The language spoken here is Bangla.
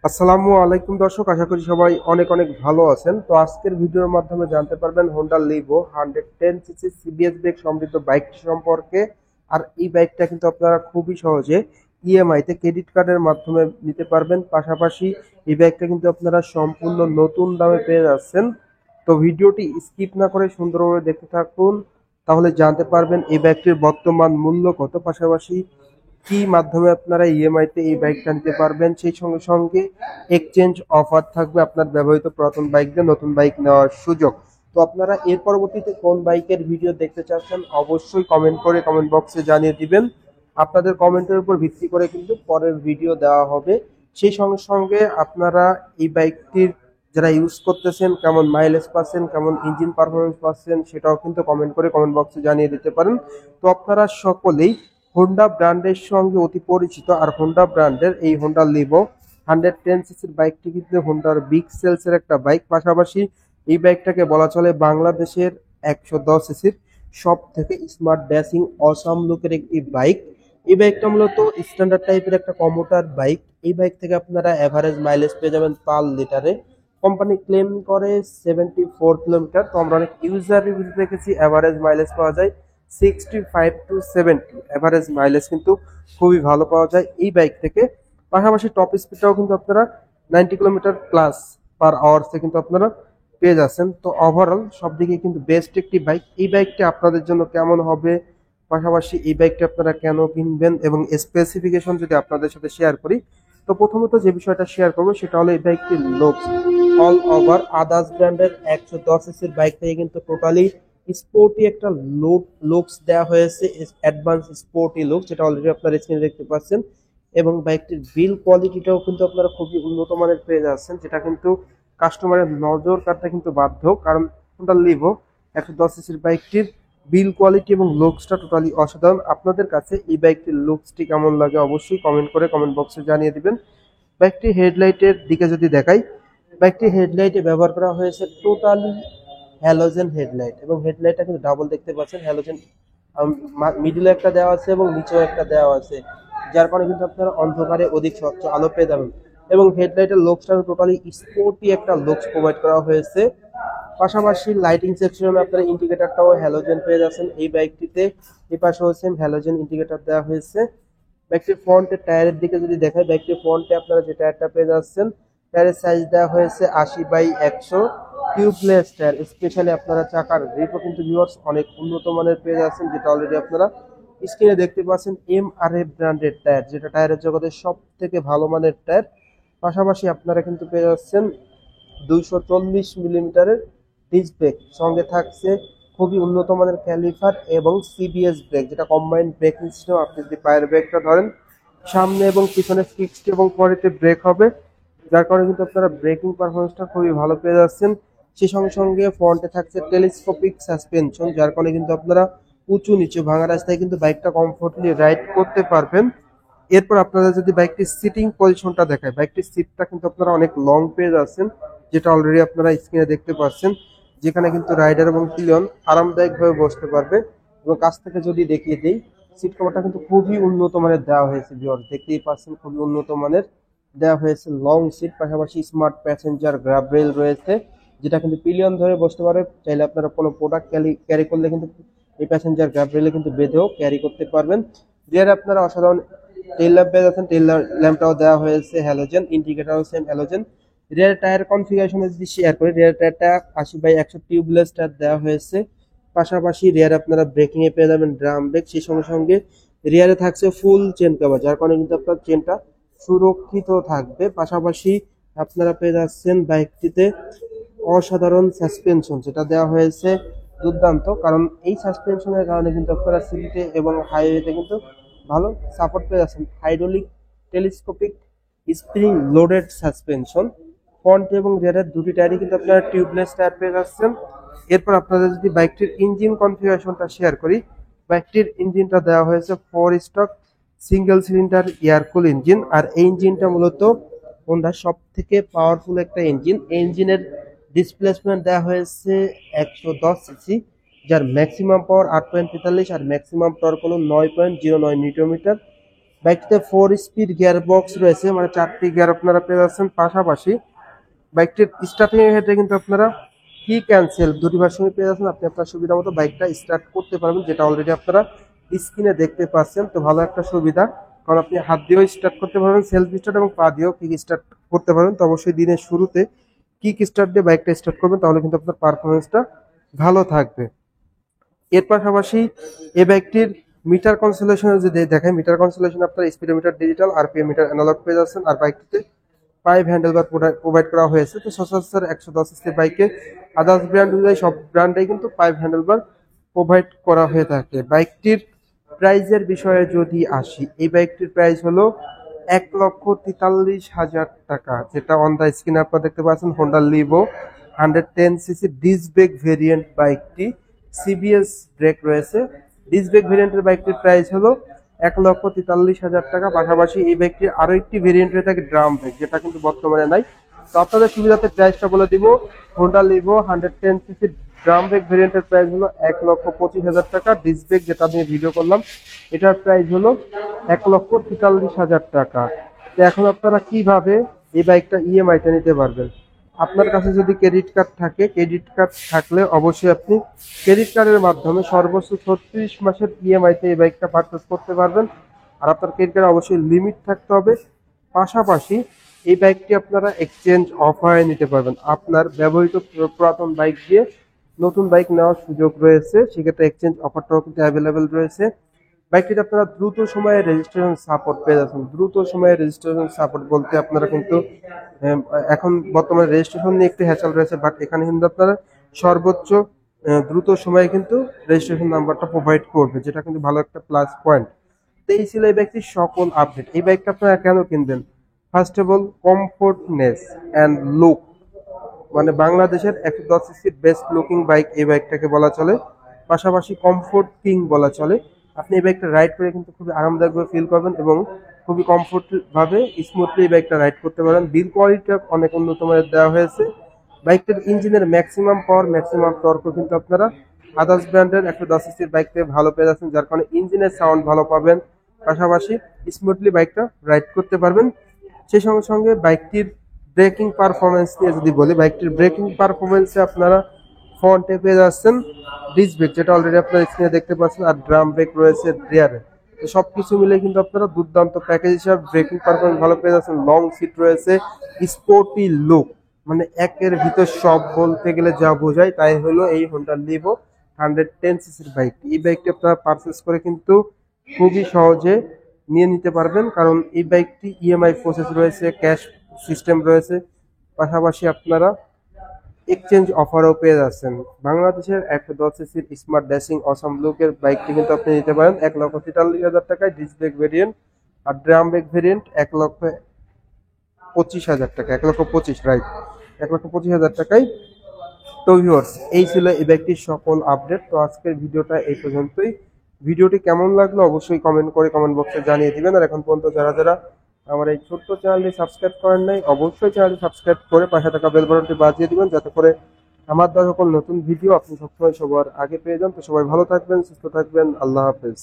আসসালামু আলাইকুম দর্শক, আশা করি সবাই অনেক অনেক ভালো আছেন। তো আজকের ভিডিওর মাধ্যমে জানতে পারবেন Honda Livo 110 CC CBS brake সমৃদ্ধ বাইকটি সম্পর্কে। আর এই বাইকটা কিন্তু আপনারা খুবই সহজে ইএমআই তে ক্রেডিট কার্ডের মাধ্যমে নিতে পারবেন। পাশাপাশি এই বাইকটা কিন্তু আপনারা সম্পূর্ণ নতুন দামে পেয়ে যাচ্ছেন। তো ভিডিওটি স্কিপ না করে সুন্দরভাবে দেখতে থাকুন, তাহলে জানতে পারবেন এই বাইকটির বর্তমান মূল্য কত, পাশাপাশি কি মাধ্যমে আপনারা ইএমআই তে এই বাইকটা নিতে পারবেন। সেই সঙ্গে সঙ্গে এক্সচেঞ্জ অফার থাকবে, আপনার ব্যবহৃত পুরাতন বাইক দিয়ে নতুন বাইক নেওয়ার সুযোগ। তো আপনারা এর পরবর্তীতে কোন বাইকের ভিডিও দেখতে চাচ্ছেন অবশ্যই কমেন্ট করে কমেন্ট বক্সে জানিয়ে দিবেন। আপনাদের কমেন্টের উপর ভিত্তি করে কিন্তু পরের ভিডিও দেওয়া হবে। সেই সঙ্গে সঙ্গে আপনারা এই বাইকটির যারা ইউজ করতেছেন কেমন মাইলেজ পাচ্ছেন, কেমন ইঞ্জিন পারফরমেন্স পাচ্ছেন, সেটাও কিন্তু কমেন্ট করে কমেন্ট বক্সে জানিয়ে দিতে পারেন। তো আপনারা সকলেই হোন্ডা ব্র্যান্ডের সঙ্গে অতি পরিচিত, আর হোন্ডা ব্র্যান্ডের এই হোন্ডা লিভো 110 সিসির বাইকটি কিন্তু হোন্ডার বিগ সেলসের একটা বাইক। পাশাপাশি এই বাইকটাকে বলা চলে বাংলাদেশের 110 সিসির সব থেকে স্মার্ট ড্যাশিং অসাম লুকের একটি বাইক। এই বাইকটা মূলত স্ট্যান্ডার্ড টাইপের একটা কমোটার বাইক। এই বাইক থেকে আপনারা এভারেজ মাইলেজ পেয়ে যাবেন পার লিটারে। কোম্পানি ক্লেম করে 74 কিলোমিটার। তো আমরা অনেক ইউজার রিভিউ দেখেছি এভারেজ মাইলেজ পাওয়া যায় 65 to 70। এভারেজ মাইলেজ কিন্তু খুবই ভালো পাওয়া যায় এই বাইক থেকে। পাশাপাশি টপ স্পিডটাও কিন্তু আপনারা 90 কিলোমিটার প্লাস পার আওয়ার্সে কিন্তু আপনারা পেয়ে যাচ্ছেন। তো ওভারঅল সব দিকে কিন্তু বেস্ট একটি বাইক। এই বাইকটি আপনাদের জন্য কেমন হবে, পাশাপাশি এই বাইকটি আপনারা কেন কিনবেন এবং স্পেসিফিকেশন যদি আপনাদের সাথে শেয়ার করি, তো প্রথমত যে বিষয়টা শেয়ার করবো সেটা হলো এই বাইকটির লুকস। অল ওভার আদার্স ব্র্যান্ডের 110 সিসির বাইক থেকে কিন্তু টোটালি স্পোর্টি একটা লুকস দেওয়া হয়েছে, অ্যাডভান্স স্পোর্টি লুক, যেটা অলরেডি আপনারা স্ক্রিনে দেখতে পাচ্ছেন। এবং বাইকটির বিল কোয়ালিটিটাও কিন্তু আপনারা খুবই উন্নত মানের পেয়ে যাচ্ছেন, যেটা কিন্তু কাস্টমারের নজর কাড়তে কিন্তু বাধ্য। কারণ হোন্ডা লিভো 110 সিসির বাইকটির বিল কোয়ালিটি এবং লুকসটা টোটালি অসাধারণ। আপনাদের কাছে এই বাইকটির লুকসটি কেমন লাগে অবশ্যই কমেন্ট করে কমেন্ট বক্সে জানিয়ে দিবেন। বাইকটি হেডলাইটের দিকে যদি দেখাই, বাইকটি হেডলাইটে ব্যবহার করা হয়েছে টোটালি হ্যালোজেন হেডলাইট, এবং হেডলাইটটা কিন্তু ডাবল দেখতে পাচ্ছেন। হ্যালোজেন মিডিলে একটা দেওয়া আছে এবং নিচেও একটা দেওয়া আছে, যার কারণে কিন্তু আপনারা অন্ধকারে অধিক স্বচ্ছ আলো পেয়ে যাবেন। এবং হেডলাইটের লুকসটা টোটালি স্পোর্টি একটা লুকস প্রোভাইড করা হয়েছে। পাশাপাশি লাইটিং সেকশনে আপনারা ইন্ডিকেটরটাও হ্যালোজেন পেয়ে যাচ্ছেন এই বাইকটিতে। এই পাশেও সেম হ্যালোজেন ইন্ডিকেটর দেওয়া হয়েছে। বাইকটির ফ্রন্টের টায়ারের দিকে যদি দেখায়, বাইকটির ফ্রন্টে আপনারা যে টায়ারটা পেয়ে যাচ্ছেন, টায়ারের সাইজ দেওয়া হয়েছে 80/100 টিউবলেস টায়ার। স্পেশালি আপনারা চাকার গ্রিপও কিন্তু ভিউয়ার্স অনেক উন্নত মানের পেয়ে যাচ্ছেন, যেটা অলরেডি আপনারা স্ক্রিনে দেখতে পাচ্ছেন। MRF ব্র্যান্ডের টায়ার, যেটা টায়ারের জগতের সব থেকে ভালো মানের টায়ার। পাশাপাশি আপনারা কিন্তু পেয়ে যাচ্ছেন 240 মিলিমিটারের ডিস্ক ব্রেক, সঙ্গে থাকছে খুবই উন্নত মানের ক্যালিপার এবং সিবিএস ব্রেক, যেটা কম্বাইন্ড ব্রেকিং সিস্টেম। আপনি যদি পায়ের ব্রেকটা ধরেন, সামনে এবং পিছনে ফিক্সড এবং পরেতে ব্রেক হবে, যার কারণে কিন্তু আপনারা ব্রেকিং পারফরমেন্সটা খুবই ভালো পেয়ে যাচ্ছেন। সেই সঙ্গে সঙ্গে ফ্রন্টে থাকছে টেলিস্কোপিক সাসপেনশন, যার কারণে কিন্তু আপনারা উঁচু নিচু ভাঙা রাস্তায় কিন্তু বাইকটা কমফোর্টলি রাইড করতে পারবেন। এরপর আপনারা যদি বাইকটির সিটিং পজিশনটা দেখায়, বাইকটির সিটটা কিন্তু আপনারা অনেক লং পেয়ে যাচ্ছেন, যেটা অলরেডি আপনারা স্ক্রিনে দেখতে পাচ্ছেন, যেখানে কিন্তু রাইডার এবং পিলিয়ন আরামদায়কভাবে বসতে পারবে। এবং কাছ থেকে যদি দেখিয়ে দিই, সিট কভারটা কিন্তু খুবই উন্নত মানের দেওয়া হয়েছে ভিউয়ার্স, দেখতেই পাচ্ছেন খুবই উন্নত মানের দেওয়া হয়েছে লং সিট। পাশাপাশি স্মার্ট প্যাসেঞ্জার গ্রাব রেল রয়েছে, যেটা কিন্তু পিলিয়ন ধরে বসতে পারে। চাইলে আপনারা কোনো প্রোডাক্ট ক্যারি করলে কিন্তু এই প্যাসেঞ্জার গ্রাব রেলে কিন্তু বেঁধেও ক্যারি করতে পারবেন। রিয়ারে আপনারা অসাধারণ টেল ল্যাম্প পেয়ে যাচ্ছেন, টেল ল্যাম্পটাও দেওয়া হয়েছে হ্যালোজেন, ইন্ডিকেটারও সেম হ্যালোজেন। রিয়ার টায়ার কনফিগারেশন যদি শেয়ার করি, রিয়ার টায়ারটা 80/100 টিউবলেস টায়ার দেওয়া হয়েছে। পাশাপাশি রিয়ার আপনারা ব্রেকিং এ পেয়ে যাবেন ড্রাম ব্রেক, সেই সঙ্গে সঙ্গে রিয়ারে থাকছে ফুল চেন কভার, যার কারণে কিন্তু আপনার চেনটা সুরক্ষিত থাকবে। পাশাপাশি আপনারা পেয়ে যাচ্ছেন বাইকটিতে অসাধারণ সাসপেনশন, যেটা দেওয়া হয়েছে দুর্দান্ত। কারণ এই সাসপেনশনের কারণে কিন্তু আপনারা সিটিতে এবং হাইওয়েতে কিন্তু ভালো সাপোর্ট পেয়ে যাচ্ছেন। Hydraulic telescopic spring loaded suspension. Front এবং রিয়ারের দুটি টায়ারই কিন্তু আপনারা টিউবলেস টায়ার পেয়ে যাচ্ছেন। এরপর আপনাদের যদি বাইকটির ইঞ্জিন কনফিগারেশনটা শেয়ার করি, বাইকটির ইঞ্জিনটা দেওয়া হয়েছে 4 stroke single cylinder air cool engine. আর এই ইঞ্জিনটা মূলত হোন্ডার সব থেকে পাওয়ারফুল একটা ইঞ্জিন। এই ইঞ্জিনের ডিসপ্লেসমেন্ট দেওয়া হয়েছে 110 সিসি, যার ম্যাক্সিমাম পাওয়ার 8.43 আর ম্যাক্সিমাম টর্ক হলো 9.09 নিউটন মিটার। বাইকটিতে 4 স্পিড গিয়ার বক্স রয়েছে, মানে 4টি গিয়ার আপনারা পেয়ে যাচ্ছেন। পাশাপাশি বাইকটির স্টার্টিং এর ক্ষেত্রে কিন্তু আপনারা কি ক্যান্সেল দুটি ভার্সনই পেয়ে যাচ্ছেন। আপনি আপনার সুবিধা মতো বাইকটা স্টার্ট করতে পারবেন, যেটা অলরেডি আপনারা স্ক্রিনে দেখতে পাচ্ছেন। তো ভালো একটা সুবিধা, কারণ আপনি হাত দিয়েও স্টার্ট করতে পারবেন সেলফ স্টার্ট, এবং পা দিয়েও কিক স্টার্ট করতে পারবেন। তো অবশ্যই দিনের শুরুতে কিক স্টার্ট দিয়ে বাইকটা স্টার্ট করবেন, তাহলে কিন্তু আপনার পারফরমেন্সটা ভালো থাকবে। এর পাশাপাশি এই বাইকটির মিটার কনসোলেশন যদি দেখেন, মিটার কনসোলেশন আপনার speedometer digital, RPM meter analog পেয়ে যাচ্ছেন। আর বাইকটিতে 5 হ্যান্ডেলবার প্রোভাইড করা হয়েছে। তো সচরাচর 110 সিসি বাইকে আদার্স ব্র্যান্ড অনুযায়ী সব ব্র্যান্ডেই কিন্তু 5 হ্যান্ডেলবার প্রোভাইড করা হয়ে থাকে। বাইকটির প্রাইজের বিষয়ে যদি আসি, এই বাইকটির প্রাইস হলো 1,43,000 টাকা, যেটা অন দ্য স্ক্রিনে আপনারা দেখতে পাচ্ছেন। Honda Livo 110 CC disc brake variant বাইকটি, সিবিএস ব্রেক রয়েছে। ডিস্ক ব্রেক ভেরিয়েন্টের বাইকটির প্রাইস হলো 1,43,000 টাকা। পাশাপাশি এই বাইকটির আরো একটি ভেরিয়েন্ট হয়ে থাকে ড্রাম ব্রেক, যেটা কিন্তু বর্তমানে নাই। তো আপনাদের সুবিধাতে প্রাইসটা বলে দিব। Honda Livo 110 cc drum brake ভেরিয়েন্টের প্রাইস হলো 1,25,000 টাকা। ডিস্ক ব্রেক যেটা নিয়ে ভিডিও করলাম, এটার প্রাইস হলো 1,43,000 টাকা। তো এখন আপনারা কিভাবে এই বাইকটা ইএমআই তে নিতে পারবেন? আপনার কাছে যদি ক্রেডিট কার্ড থাকে, ক্রেডিট কার্ড থাকলে অবশ্যই আপনি ক্রেডিট কার্ডের মাধ্যমে সর্বোচ্চ 36 মাসের ইএমআই তে এই বাইকটা পারচেস করতে পারবেন। আর আপনার ক্রেডিট কার্ডে অবশ্যই লিমিট থাকতে হবে। পাশাপাশি এই বাইকটি আপনারা এক্সচেঞ্জ অফারে নিতে পারবেন। আপনার ব্যবহৃত পুরাতন বাইক দিয়ে নতুন বাইক নেওয়ার সুযোগ রয়েছে, সেক্ষেত্রে এক্সচেঞ্জ অফারটাও কিন্তু অ্যাভেলেবেল রয়েছে। বাইকটিতে আপনারা দ্রুত সময়ে রেজিস্ট্রেশন সাপোর্ট পেয়ে যাচ্ছেন। দ্রুত সময়ে রেজিস্ট্রেশন সাপোর্ট বলতে আপনারা কিন্তু এখন বর্তমানে রেজিস্ট্রেশন নিয়ে একটু হ্যাচাল রয়েছে, বাট এখানে কিন্তু আপনারা সর্বোচ্চ দ্রুত সময়ে কিন্তু রেজিস্ট্রেশন নাম্বারটা প্রোভাইড করবে, যেটা কিন্তু ভালো একটা প্লাস পয়েন্ট। তো এই ছিল এই বাইকটির সকল আপডেট। এই বাইকটা আপনারা কেন কিনবেন? First of all, comfortness and look, মানে বাংলাদেশের 110 সিসির বেস্ট লুকিং বাইক এই বাইকটাকে বলা চলে। পাশাপাশি কমফোর্ট কিং বলা চলে। আপনি এই বাইকটা রাইড করে কিন্তু খুবই আরামদায়কভাবে ফিল করবেন, এবং খুবই কমফোর্ট ভাবে স্মুথলি এই বাইকটা রাইড করতে পারেন। বিল কোয়ালিটিটা অনেক উন্নত মানের দেওয়া হয়েছে। বাইকটার ইঞ্জিনের ম্যাক্সিমাম পাওয়ার, ম্যাক্সিমাম টর্কও কিন্তু আপনারা আদার্স ব্র্যান্ডের 110 সিসির বাইক থেকে ভালো পেয়ে যাচ্ছেন, যার কারণে ইঞ্জিনের সাউন্ড ভালো পাবেন। পাশাপাশি স্মুথলি বাইকটা রাইড করতে পারবেন। সেই সঙ্গে সঙ্গে বাইকটির ব্রেকিং পারফরমেন্স নিয়ে যদি বলি, বাইকটির ব্রেকিং পারফরমেন্সে আপনারা ফ্রন্টে পেয়ে যাচ্ছেন ডিস্ক ব্রেক, যেটা অলরেডি আপনারা স্ক্রিনে দেখতে পাচ্ছেন, আর ড্রাম ব্রেক রয়েছে রিয়ারে। তো সবকিছু মিলে কিন্তু আপনারা দুর্দান্ত প্যাকেজ হিসাবে ব্রেকিং পারফরমেন্স ভালো পেয়ে যাচ্ছেন। লং সিট রয়েছে, স্পোর্টি লুক, মানে একের ভিতর সব বলতে গেলে যা বোঝায় তাই হলো এই হোন্ডা লিভো 110 সিসির বাইক। এই বাইকটি আপনারা পারচেস করে কিন্তু খুবই সহজে নিয়ে নিতে পারবেন, কারণ এই বাইকটি ইএমআই প্রসেস রয়েছে, ক্যাশ সিস্টেম রয়েছে। পাশাপাশি আপনারা এক্সচেঞ্জ অফারও পেয়ে যাচ্ছেন। বাংলাদেশের 110 সিসির স্মার্ট ড্যাশিং অসাম লুকের বাইকটি কিন্তু আপনি নিতে পারেন 1,43,000 টাকায়। ডিস্ক ব্রেক ভেরিয়েন্ট আর ড্রাম ব্রেক ভেরিয়েন্ট 1,25,000 টাকা, 1,25,000 রাইট, 1,25,000 টাকায়। তো ভিউয়ার্স, এই ছিল এই বাইকটির সকল আপডেট। তো আজকের ভিডিওটা এই পর্যন্তই। ভিডিওটি কেমন লাগলো অবশ্যই কমেন্ট করে কমেন্ট বক্সে জানিয়ে দিবেন। আর এখন পর্যন্ত যারা যারা আমার এই ছোট্ট চ্যানেলটি সাবস্ক্রাইব করেন নাই, অবশ্যই চ্যানেলটি সাবস্ক্রাইব করে পাশে থাকা বেল বাটনটি বাজিয়ে দিবেন, যাতে করে আমার দেওয়া সকল নতুন ভিডিও আপনি সবসময় সবার আগে পেয়ে যান। তো সবাই ভালো থাকবেন, সুস্থ থাকবেন। আল্লাহ হাফেজ।